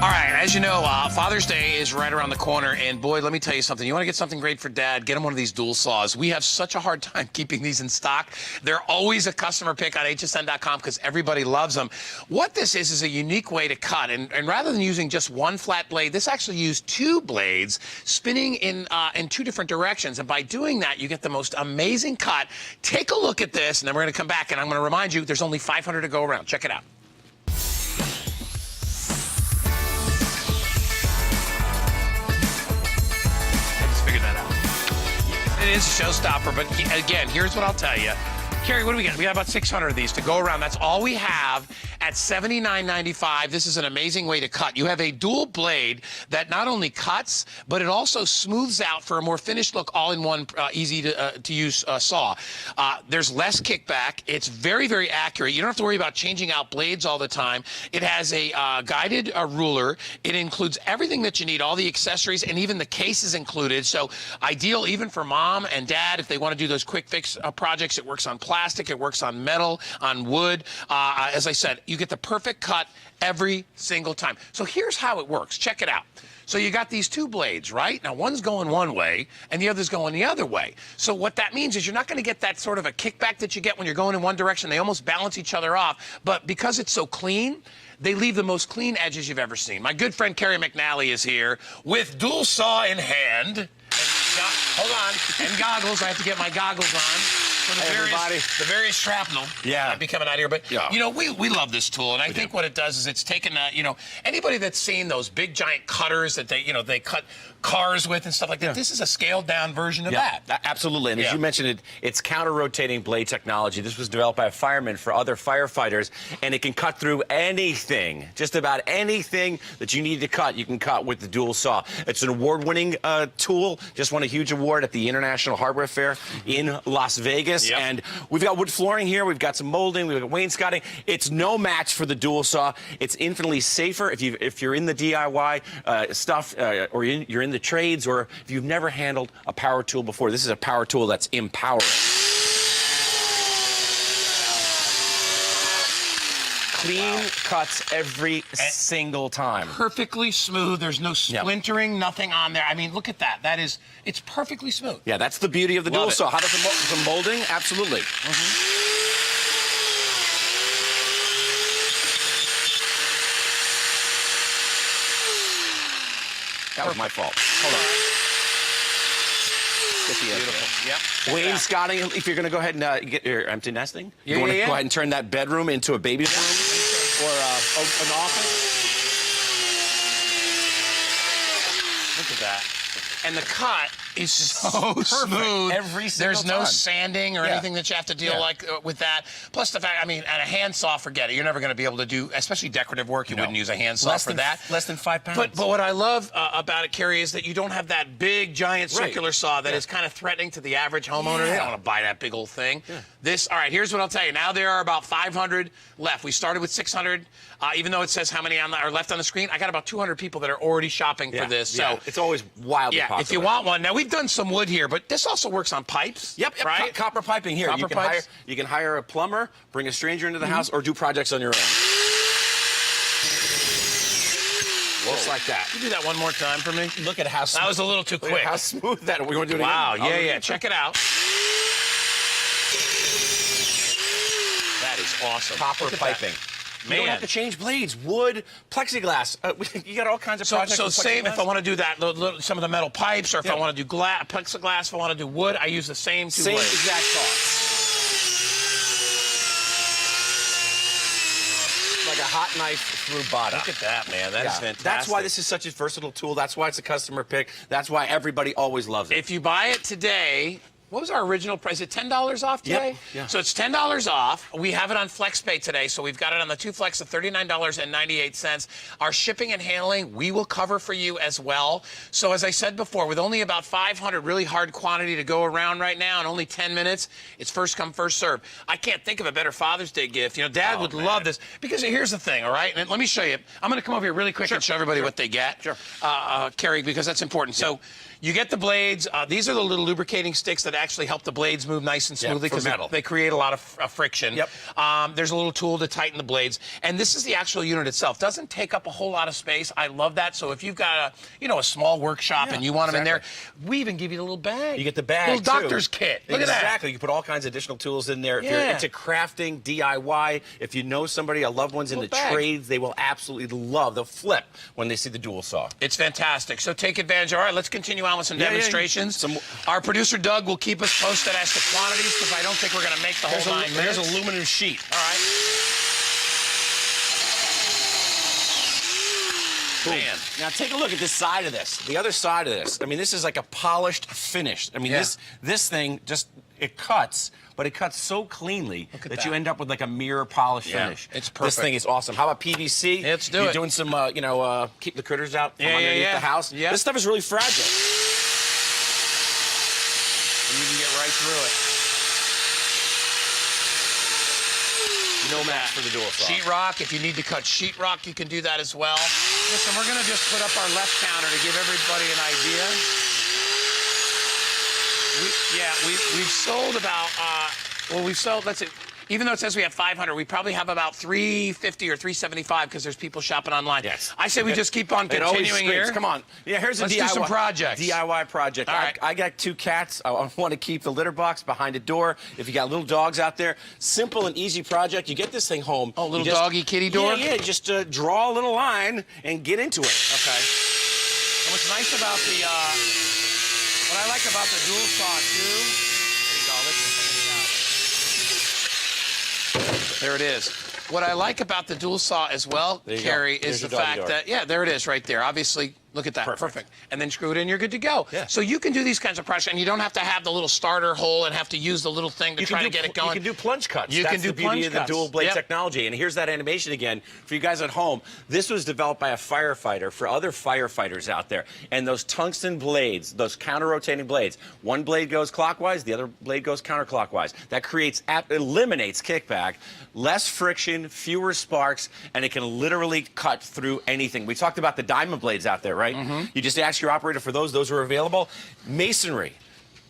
All right, as you know, Father's Day is right around the corner, and boy, let me tell you something. You want to get something great for Dad, get him one of these dual saws. We have such a hard time keeping these in stock. They're always a customer pick on hsn.com because everybody loves them. What this is a unique way to cut, and rather than using just one flat blade, this actually used two blades spinning in two different directions, and by doing that, you get the most amazing cut. Take a look at this, and then we're going to come back, and I'm going to remind you there's only 500 to go around. Check it out. It is a showstopper, but again, here's what I'll tell you. Carrie, what do we got? We got about 600 of these to go around. That's all we have at $79.95. This is an amazing way to cut. You have a dual blade that not only cuts, but it also smooths out for a more finished look, all-in-one, easy-to-use saw. There's less kickback. It's very, very accurate. You don't have to worry about changing out blades all the time. It has a guided ruler. It includes everything that you need, all the accessories, and even the case is included. So ideal even for mom and dad if they want to do those quick fix projects. It works on plastic, it works on metal, on wood. As I said, you get the perfect cut every single time. So here's how it works. Check it out. So you got these two blades, right? Now one's going one way and the other's going the other way. So what that means is you're not going to get that sort of a kickback that you get when you're going in one direction. They almost balance each other off. But because it's so clean, they leave the most clean edges you've ever seen. My good friend Carrie McNally is here with dual saw in hand. And hold on. And goggles. I have to get my goggles on. For the various shrapnel might be coming out here. But, you know, we love this tool. And I think what it does is it's taken, you know, anybody that's seen those big giant cutters that they cut cars with and stuff like that, this is a scaled down version of that. Absolutely. And as you mentioned, it's counter-rotating blade technology. This was developed by a fireman for other firefighters, and it can cut through anything, just about anything that you need to cut, you can cut with the dual saw. It's an award-winning tool. Just won a huge award at the International Hardware Fair in Las Vegas. And we've got wood flooring here. We've got some molding. We've got wainscoting. It's no match for the dual saw. It's infinitely safer if you're in the DIY stuff or you're in the trades, or if you've never handled a power tool before. This is a power tool that's empowering. Clean cuts every single time. Perfectly smooth. There's no splintering, nothing on there. I mean, look at that. It's perfectly smooth. Yeah, that's the beauty of the dual saw. How does some molding? Absolutely. That was my fault. Hold on. Beautiful. Wainscoting, if you're going to go ahead and get your empty nesting, you want to go ahead and turn that bedroom into a baby room or an office. Look at that. And the cut is so smooth. Every single There's no sanding or anything that you have to deal with that. Plus the fact, I mean, and a handsaw, forget it. You're never going to be able to do, especially decorative work. You wouldn't use a handsaw for that. Less than 5 pounds. But what I love about it, Carrie, is that you don't have that big, giant circular saw that is kind of threatening to the average homeowner. They don't want to buy that big old thing. All right, here's what I'll tell you. Now there are about 500 left. We started with 600. Even though it says how many are left on the screen, I got about 200 people that are already shopping for this. So it's always wildly popular. If you want one. Now, we've done some wood here, but this also works on pipes. Right? Copper piping here. You can hire a plumber, bring a stranger into the house, or do projects on your own. Just like that. Can you do that one more time for me? Look at how smooth. That was a little too quick. How smooth that is. We want to do it again? Wow, yeah. Check it out. That is awesome. Copper piping. You don't have to change blades, wood, plexiglass. You got all kinds of projects. So same if I want to do that, some of the metal pipes, or if I want to do plexiglass, if I want to do wood, I use the same two blades. Same exact saw. Like a hot knife through butter. Look at that, man. That is fantastic. That's why this is such a versatile tool. That's why it's a customer pick. That's why everybody always loves it. If you buy it today, what was our original price? Is it $10 off today? So it's $10 off. We have it on FlexPay today, so we've got it on the 2 Flex at $39.98. Our shipping and handling, we will cover for you as well. So as I said before, with only about 500 really hard quantity to go around right now and only 10 minutes, it's first come, first serve. I can't think of a better Father's Day gift. You know, Dad would love this. Because here's the thing, all right? And let me show you. I'm going to come over here really quick and show everybody what they get, Carrie, because that's important. So You get the blades. These are the little lubricating sticks that actually help the blades move nice and smoothly because they create a lot of friction. Yep. There's a little tool to tighten the blades, and this is the actual unit itself. Doesn't take up a whole lot of space. I love that. So if you've got a small workshop and you want them in there, we even give you a little bag. You get the bag, little doctor's kit. Look at that. Exactly. You put all kinds of additional tools in there. If you're into crafting, DIY, if you know somebody, a loved one's in the trades, they will absolutely love. They'll flip when they see the dual saw. It's fantastic. So take advantage. All right, let's continue on with some demonstrations. Our producer, Doug, will keep us posted as to quantities because I don't think we're going to make the whole 9 minutes. There's aluminum sheet. All right. Boom. Man. Now take a look at this side of this. The other side of this. I mean, this is like a polished finish. I mean, this thing just, it cuts, but it cuts so cleanly that you end up with like a mirror polished finish. It's perfect. This thing is awesome. How about PVC? Let's do it. You're doing some, keep the critters out from underneath the house. Yeah. This stuff is really fragile. And you can get right through it. No match for the dual saw. Sheetrock, if you need to cut sheetrock, you can do that as well. Listen, we're going to just put up our left counter to give everybody an idea. We've sold about, we've sold, let's see, even though it says we have 500, we probably have about 350 or 375 because there's people shopping online. Yes. I say we just keep on continuing here. Come on. Yeah, here's a Let's DIY. do some projects. DIY project. All right. I got 2 cats. I want to keep the litter box behind a door. If you got little dogs out there, simple and easy project. You get this thing home. Oh, little doggy kitty door? Yeah, just draw a little line and get into it. Okay. And what's nice about the, what I like about the dual saw too, there you go, there it is. What I like about the dual saw as well, Carrie, is the fact that, there it is right there. Obviously, look at that. Perfect. And then screw it in, you're good to go. Yeah. So you can do these kinds of projects, and you don't have to have the little starter hole and have to use the little thing to try to get it going. You can do plunge cuts. You That's can do the beauty of the dual blade technology. And here's that animation again for you guys at home. This was developed by a firefighter for other firefighters out there. And those tungsten blades, those counter-rotating blades, one blade goes clockwise, the other blade goes counterclockwise. That eliminates kickback, less friction, fewer sparks, and it can literally cut through anything. We talked about the diamond blades out there, right? You just ask your operator for those. Those are available. Masonry,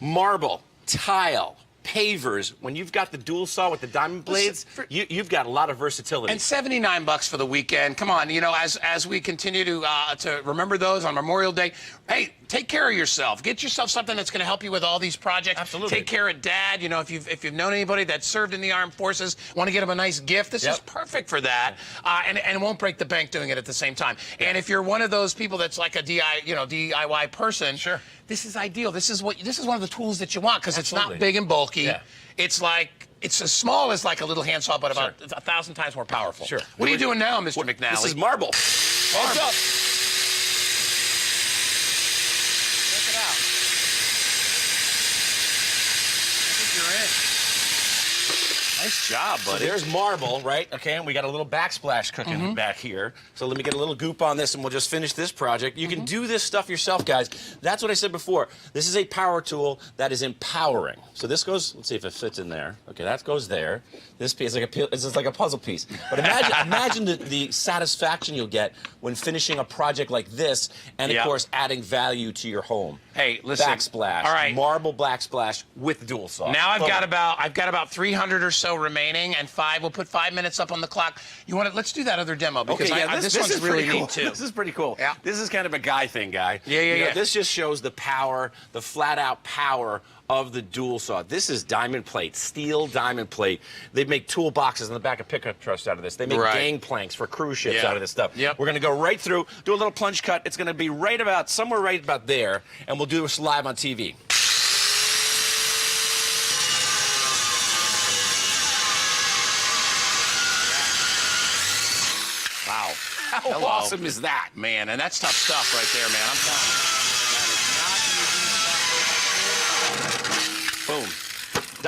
marble, tile, pavers. When you've got the dual saw with the diamond blades, you've got a lot of versatility. And $79 for the weekend. Come on, as we continue to remember those on Memorial Day. Hey, take care of yourself. Get yourself something that's going to help you with all these projects. Absolutely. Take care of Dad. If you've known anybody that served in the armed forces, want to get him a nice gift. This is perfect for that, and it won't break the bank doing it at the same time. And if you're one of those people that's like a DIY person, this is ideal. This is one of the tools that you want because it's not big and bulky. It's as small as like a little handsaw, but about 1,000 times more powerful. What are you doing now, Mr. McNally? This is marble. Heads up. Check it out. I think you're in. Nice job, buddy. So there's marble, right? Okay, and we got a little backsplash cooking back here. So let me get a little goop on this, and we'll just finish this project. You can do this stuff yourself, guys. That's what I said before. This is a power tool that is empowering. So this goes, let's see if it fits in there. Okay, that goes there. This piece is like a puzzle piece. But imagine the satisfaction you'll get when finishing a project like this, and of course, adding value to your home. Hey, listen. Backsplash. All right. Marble backsplash with dual saw. Now I've got about 300 or so remaining, and we'll put 5 minutes up on the clock. You want to? Let's do that other demo because this one's really neat too. This is pretty cool. Yeah. This is kind of a guy thing, guy. Yeah. This just shows the power, the flat-out power of the dual saw. This is diamond plate, steel diamond plate. They make toolboxes in the back of pickup trucks out of this. They make gang planks for cruise ships out of this stuff. We're going to go right through, do a little plunge cut. It's going to be somewhere right about there, and we'll do this live on TV. Wow. How awesome is that? Man, and that's tough stuff right there, man. I'm telling you. That is not easy stuff. Boom.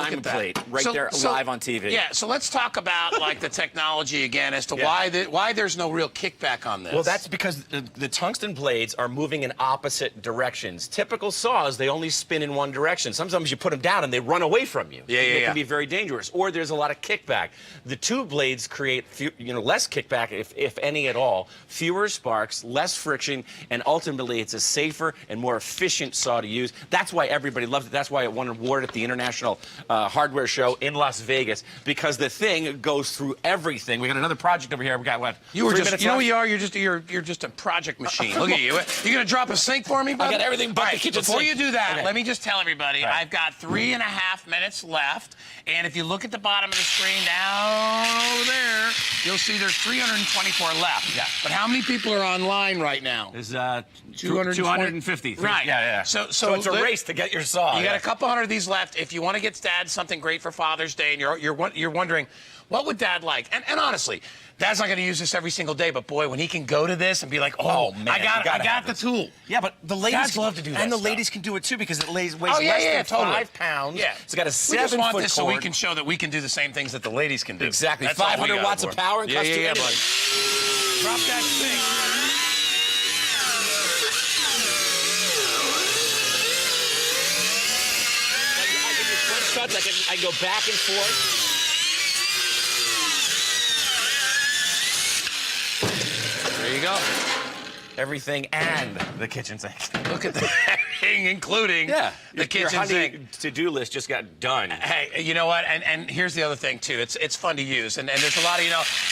diamond plate right there live on TV. Yeah, so let's talk about like the technology again as to why there's no real kickback on this. Well, that's because the tungsten blades are moving in opposite directions. Typical saws, they only spin in one direction. Sometimes you put them down and they run away from you. It can be very dangerous. Or there's a lot of kickback. The two blades create less kickback, if any at all, fewer sparks, less friction, and ultimately it's a safer and more efficient saw to use. That's why everybody loves it. That's why it won an award at the International Hardware Show in Las Vegas, because the thing goes through everything. We got another project over here. We got what? You were just, you know who you are? You're just a project machine. Look at you. You gonna drop a sink for me, buddy? I got everything but the kitchen Before sink. you do that, Okay. let me just tell everybody, I've got 3.5 minutes left, and if you look at the bottom of the screen down over there, you'll see there's 324 left. Yeah. But how many people are online right now? There's 250. Right. Yeah. So it's a race to get your saw. You got a couple hundred of these left. If you want to get Dad something great for Father's Day, and you're wondering, what would Dad like? And honestly, Dad's not going to use this every single day, but boy, when he can go to this and be like, oh man, I got the tool. Yeah, but the ladies Dads love to do that and the stuff. ladies can do it too because it weighs totally. less than 5 pounds. Yeah, it's got a 7-foot We just want this so we cord. can show that we can do the same things that the ladies can do. Exactly. That's all we 500 got watts for of it. power and Yeah, costs you buddy. anything. Drop that sink. I can do front cuts. I can go back and forth. There you go. Everything and the kitchen sink. Look at that, including the kitchen sink. Your to-do list just got done. Hey, you know what? And here's the other thing too. It's fun to use, and there's a lot of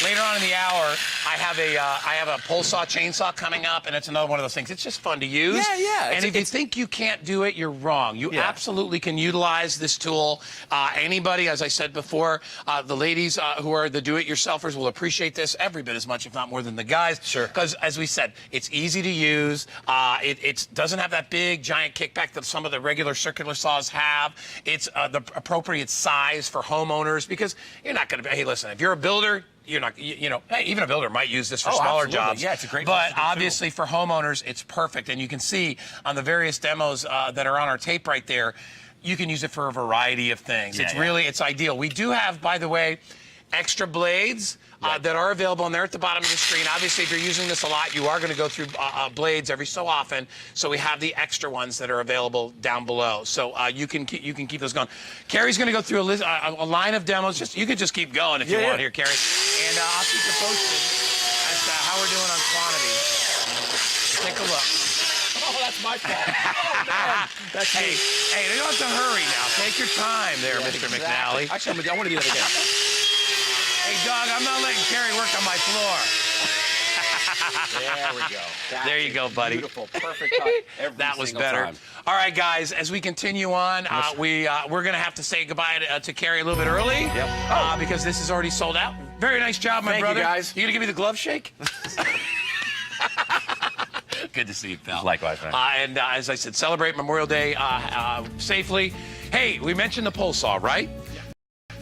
later on in the hour, I have a pole saw chainsaw coming up, and it's another one of those things. It's just fun to use. Yeah. And if you think you can't do it, you're wrong. You absolutely can utilize this tool. Anybody, as I said before, the ladies who are the do-it-yourselfers will appreciate this every bit as much, if not more, than the guys. Sure. Because as we said, it's easy to use. It doesn't have that big giant kickback that some of the regular circular saws have. It's the appropriate size for homeowners, because you're not going to be, hey, listen, if you're a builder, you're not, hey, even a builder might use this for smaller absolutely. jobs. Yeah, it's a great But obviously for homeowners, it's perfect. And you can see on the various demos that are on our tape right there, you can use it for a variety of things. It's ideal. We do have, by the way, extra blades that are available, and they're at the bottom of the screen. Obviously, if you're using this a lot, you are going to go through blades every so often. So we have the extra ones that are available down below. So you can keep those going. Carrie's going to go through a line of demos. You can just keep going if you want here, Carrie. And I'll keep you posted as to how we're doing on quantity. Take a look. Oh, that's my fault. Oh, man. Hey, you don't have to hurry now. Take your time there, Mr. McNally. Actually, I want to do that again. Hey, dog, I'm not letting Carrie work on my floor. There we go. There you go, buddy. Beautiful, perfect cut. Every That was single better. time. All right, guys, as we continue on, we're going to have to say goodbye to Carrie a little bit early. Yep. Because this is already sold out. Very nice job, my Thank brother. you, guys. You going to give me the glove shake? Good to see you, pal. Likewise, man. And as I said, celebrate Memorial Day safely. Hey, we mentioned the pole saw, right?